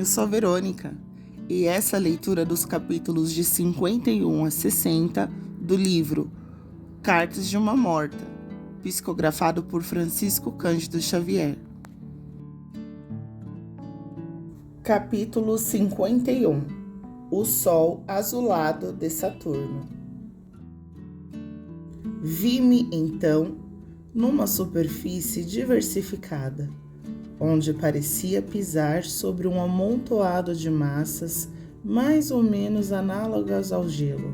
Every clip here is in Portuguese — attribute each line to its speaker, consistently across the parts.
Speaker 1: eu sou a Verônica e essa é a leitura dos capítulos de 51 a 60 do livro Cartas de uma Morta, psicografado por Francisco Cândido Xavier. Capítulo 51. O Sol azulado de Saturno. Vi-me, então, numa superfície diversificada, onde parecia pisar sobre um amontoado de massas mais ou menos análogas ao gelo,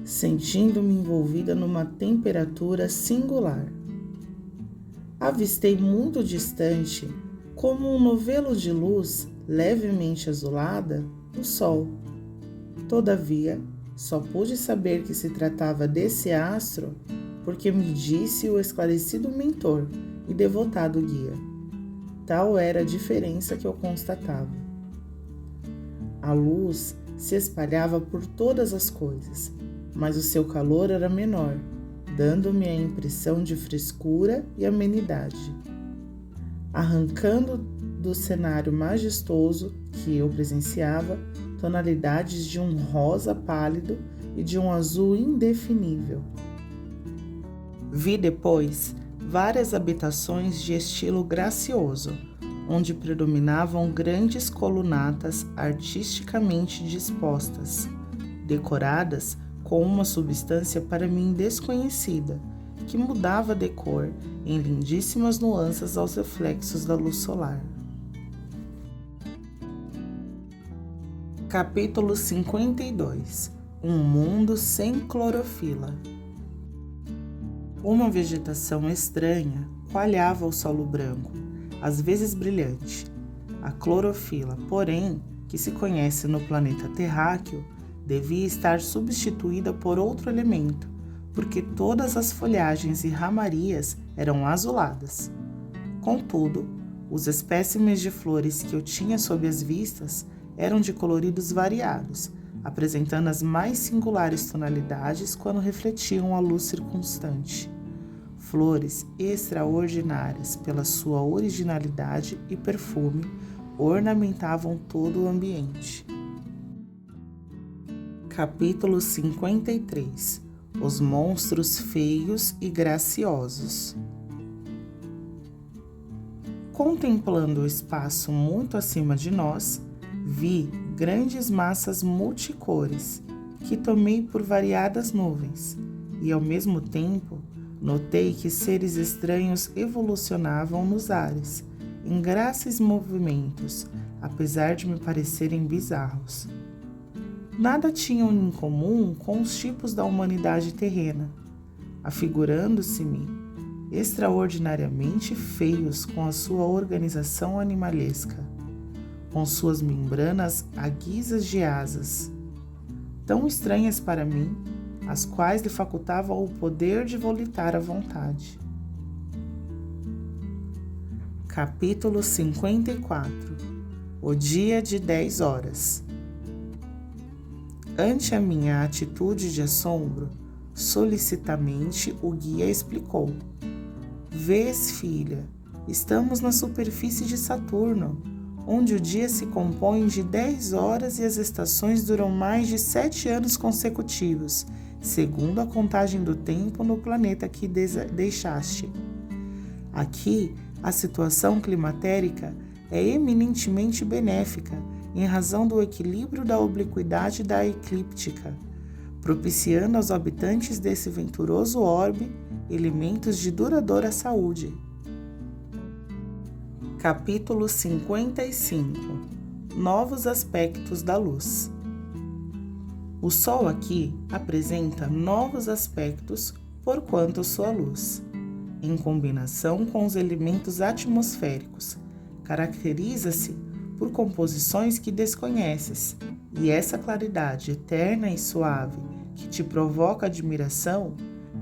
Speaker 1: sentindo-me envolvida numa temperatura singular. Avistei muito distante, como um novelo de luz levemente azulada, o sol. Todavia, só pude saber que se tratava desse astro porque me disse o esclarecido mentor e devotado guia. Tal era a diferença que eu constatava. A luz se espalhava por todas as coisas, mas o seu calor era menor, dando-me a impressão de frescura e amenidade. Arrancando do cenário majestoso que eu presenciava, tonalidades de um rosa pálido e de um azul indefinível. Vi depois várias habitações de estilo gracioso, onde predominavam grandes colunatas artisticamente dispostas, decoradas com uma substância para mim desconhecida, que mudava de cor em lindíssimas nuances aos reflexos da luz solar. Capítulo 52. Um mundo sem clorofila. Uma vegetação estranha coalhava o solo branco, às vezes brilhante. A clorofila, porém, que se conhece no planeta terráqueo, devia estar substituída por outro elemento, porque todas as folhagens e ramarias eram azuladas. Contudo, os espécimes de flores que eu tinha sob as vistas eram de coloridos variados, apresentando as mais singulares tonalidades quando refletiam a luz circunstante. Flores extraordinárias pela sua originalidade e perfume ornamentavam todo o ambiente. Capítulo 53. Os monstros feios e graciosos. Contemplando o espaço muito acima de nós, vi grandes massas multicores, que tomei por variadas nuvens, e ao mesmo tempo notei que seres estranhos evolucionavam nos ares, em gráceis movimentos, apesar de me parecerem bizarros. Nada tinham em comum com os tipos da humanidade terrena, afigurando-se-me extraordinariamente feios com a sua organização animalesca, com suas membranas à guisa de asas, tão estranhas para mim, as quais lhe facultavam o poder de volitar à vontade. Capítulo 54. O dia de 10 horas. Ante a minha atitude de assombro, solicitamente o guia explicou: Vês, filha, estamos na superfície de Saturno, onde o dia se compõe de 10 horas e as estações duram mais de 7 anos consecutivos, segundo a contagem do tempo no planeta que deixaste. Aqui, a situação climatérica é eminentemente benéfica, em razão do equilíbrio da obliquidade da eclíptica, propiciando aos habitantes desse venturoso orbe elementos de duradoura saúde. Capítulo 55. Novos aspectos da luz. O Sol aqui apresenta novos aspectos porquanto sua luz, em combinação com os elementos atmosféricos, caracteriza-se por composições que desconheces, e essa claridade eterna e suave que te provoca admiração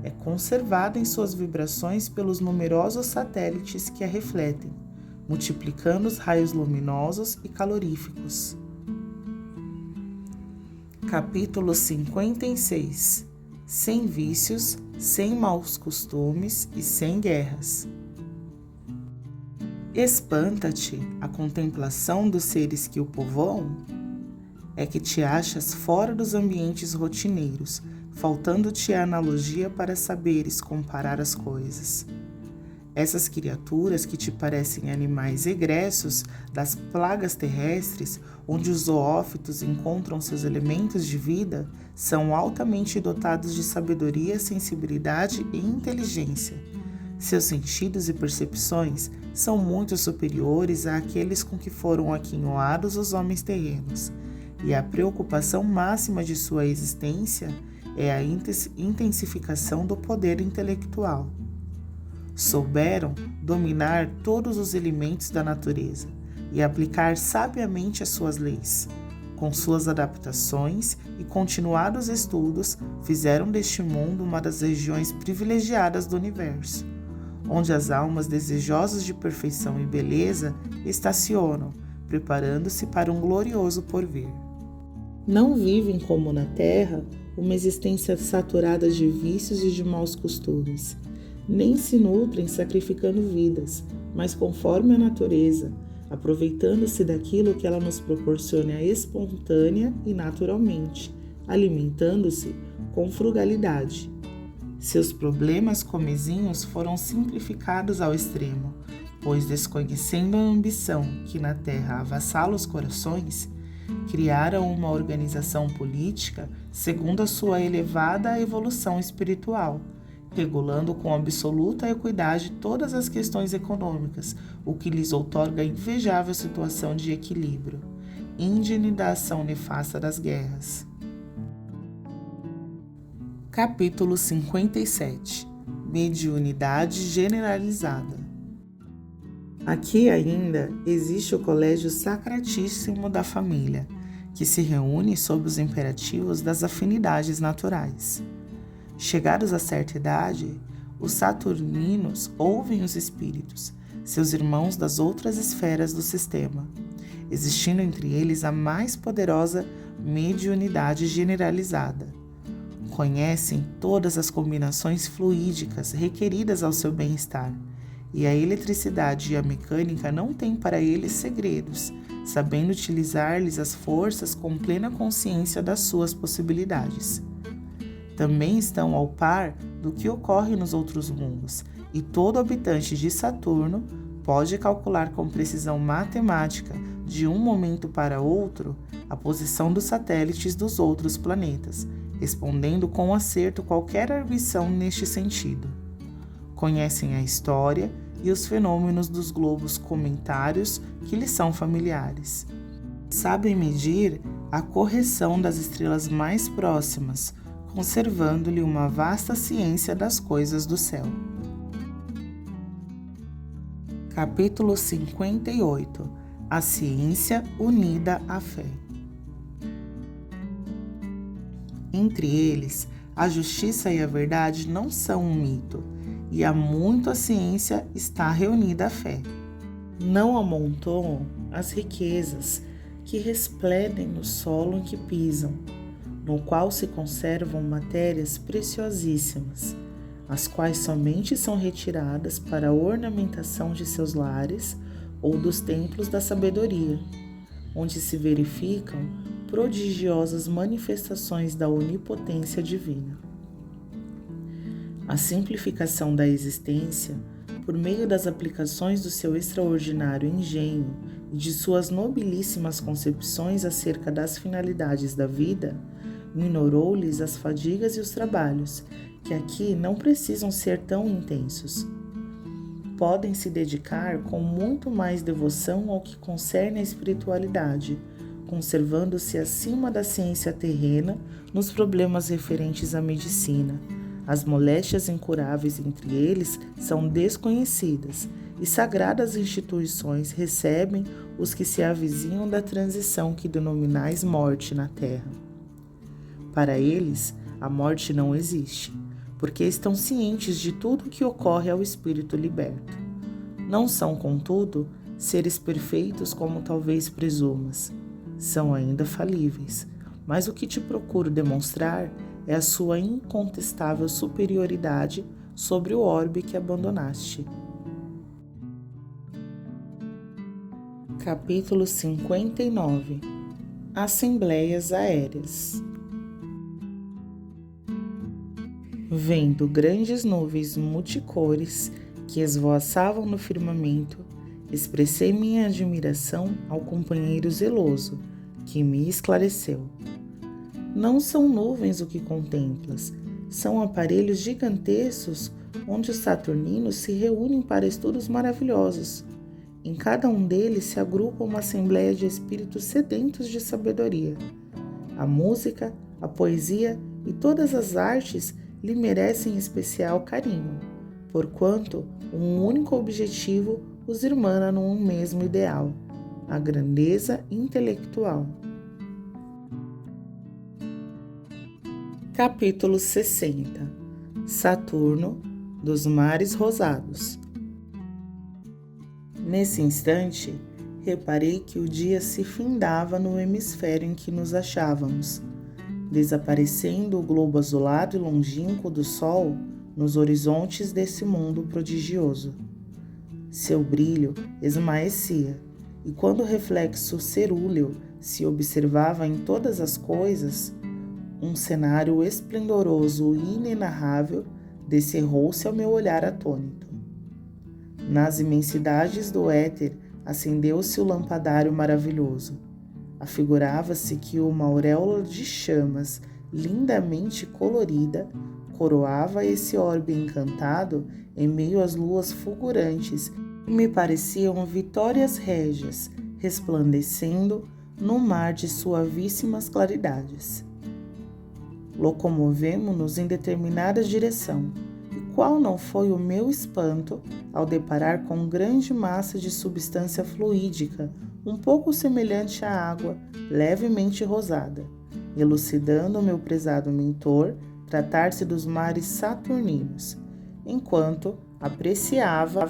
Speaker 1: é conservada em suas vibrações pelos numerosos satélites que a refletem, multiplicando os raios luminosos e caloríficos. Capítulo 56. Sem vícios, sem maus costumes e sem guerras. Espanta-te a contemplação dos seres que o povoam? É que te achas fora dos ambientes rotineiros, faltando-te a analogia para saberes comparar as coisas. Essas criaturas que te parecem animais egressos das plagas terrestres, onde os zoófitos encontram seus elementos de vida, são altamente dotados de sabedoria, sensibilidade e inteligência. Seus sentidos e percepções são muito superiores àqueles com que foram aquinhoados os homens terrenos, e a preocupação máxima de sua existência é a intensificação do poder intelectual. Souberam dominar todos os elementos da natureza e aplicar sabiamente as suas leis. Com suas adaptações e continuados estudos, fizeram deste mundo uma das regiões privilegiadas do universo, onde as almas desejosas de perfeição e beleza estacionam, preparando-se para um glorioso porvir. Não vivem como na terra uma existência saturada de vícios e de maus costumes, nem se nutrem sacrificando vidas, mas conforme a natureza, aproveitando-se daquilo que ela nos proporciona espontânea e naturalmente, alimentando-se com frugalidade. Seus problemas comezinhos foram simplificados ao extremo, pois, desconhecendo a ambição que na terra avassala os corações, criaram uma organização política segundo a sua elevada evolução espiritual, regulando com absoluta equidade todas as questões econômicas, o que lhes outorga invejável situação de equilíbrio, índene da ação nefasta das guerras. Capítulo 57. Mediunidade generalizada. Aqui ainda existe o colégio sacratíssimo da família, que se reúne sob os imperativos das afinidades naturais. Chegados a certa idade, os saturninos ouvem os espíritos, seus irmãos das outras esferas do sistema, existindo entre eles a mais poderosa mediunidade generalizada. Conhecem todas as combinações fluídicas requeridas ao seu bem-estar, e a eletricidade e a mecânica não têm para eles segredos, sabendo utilizar-lhes as forças com plena consciência das suas possibilidades. Também estão ao par do que ocorre nos outros mundos, e todo habitante de Saturno pode calcular com precisão matemática, de um momento para outro, a posição dos satélites dos outros planetas, respondendo com acerto qualquer arguição neste sentido. Conhecem a história e os fenômenos dos globos comentários que lhes são familiares. Sabem medir a correção das estrelas mais próximas, conservando-lhe uma vasta ciência das coisas do céu. Capítulo 58. A ciência unida à fé. Entre eles, a justiça e a verdade não são um mito, e há muito a ciência está reunida à fé. Não amontoam as riquezas que resplendem no solo em que pisam, no qual se conservam matérias preciosíssimas, as quais somente são retiradas para a ornamentação de seus lares ou dos templos da sabedoria, onde se verificam prodigiosas manifestações da onipotência divina. A simplificação da existência, por meio das aplicações do seu extraordinário engenho e de suas nobilíssimas concepções acerca das finalidades da vida, minorou-lhes as fadigas e os trabalhos, que aqui não precisam ser tão intensos. Podem se dedicar com muito mais devoção ao que concerne à espiritualidade, conservando-se acima da ciência terrena nos problemas referentes à medicina. As moléstias incuráveis entre eles são desconhecidas, e sagradas instituições recebem os que se avizinham da transição que denominais morte na terra. Para eles, a morte não existe, porque estão cientes de tudo o que ocorre ao espírito liberto. Não são, contudo, seres perfeitos como talvez presumas. São ainda falíveis, mas o que te procuro demonstrar é a sua incontestável superioridade sobre o orbe que abandonaste. Capítulo 59 Assembleias Aéreas. Vendo grandes nuvens multicores que esvoaçavam no firmamento, expressei minha admiração ao companheiro zeloso, que me esclareceu. Não são nuvens o que contemplas, são aparelhos gigantescos onde os saturninos se reúnem para estudos maravilhosos. Em cada um deles se agrupa uma assembleia de espíritos sedentos de sabedoria. A música, a poesia e todas as artes lhe merecem especial carinho, porquanto um único objetivo os irmana num mesmo ideal, a grandeza intelectual. Capítulo 60 Saturno, dos mares rosados. Nesse instante, reparei que o dia se findava no hemisfério em que nos achávamos, desaparecendo o globo azulado e longínquo do Sol nos horizontes desse mundo prodigioso. Seu brilho esmaecia, e quando o reflexo cerúleo se observava em todas as coisas, um cenário esplendoroso e inenarrável descerrou-se ao meu olhar atônito. Nas imensidades do éter acendeu-se o lampadário maravilhoso. Afigurava-se que uma auréola de chamas lindamente colorida coroava esse orbe encantado em meio às luas fulgurantes que me pareciam vitórias régias resplandecendo no mar de suavíssimas claridades. Locomovemo-nos em determinada direção, e qual não foi o meu espanto ao deparar com grande massa de substância fluídica, um pouco semelhante à água, levemente rosada, elucidando o meu prezado mentor tratar-se dos mares saturninos, enquanto apreciava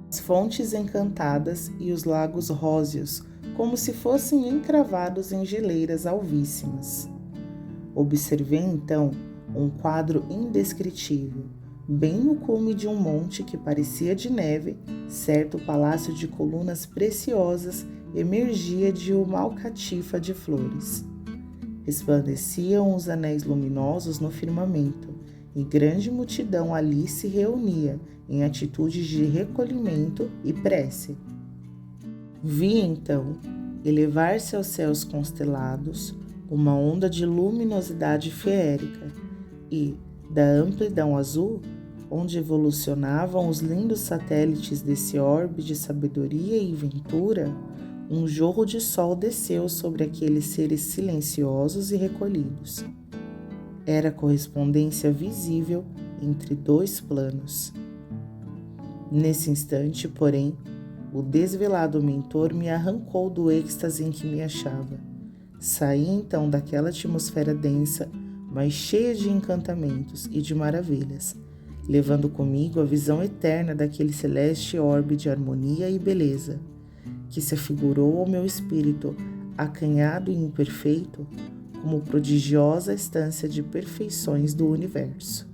Speaker 1: as fontes encantadas e os lagos róseos, como se fossem encravados em geleiras alvíssimas. Observei então um quadro indescritível. Bem no cume de um monte que parecia de neve, certo palácio de colunas preciosas emergia de uma alcatifa de flores. Resplandeciam os anéis luminosos no firmamento, e grande multidão ali se reunia em atitude de recolhimento e prece. Vi então elevar-se aos céus constelados uma onda de luminosidade feérica e, da amplidão azul, onde evolucionavam os lindos satélites desse orbe de sabedoria e ventura, um jorro de sol desceu sobre aqueles seres silenciosos e recolhidos. Era correspondência visível entre dois planos. Nesse instante, porém, o desvelado mentor me arrancou do êxtase em que me achava. Saí então daquela atmosfera densa, mas cheia de encantamentos e de maravilhas, levando comigo a visão eterna daquele celeste orbe de harmonia e beleza, que se afigurou ao meu espírito, acanhado e imperfeito, como prodigiosa estância de perfeições do universo.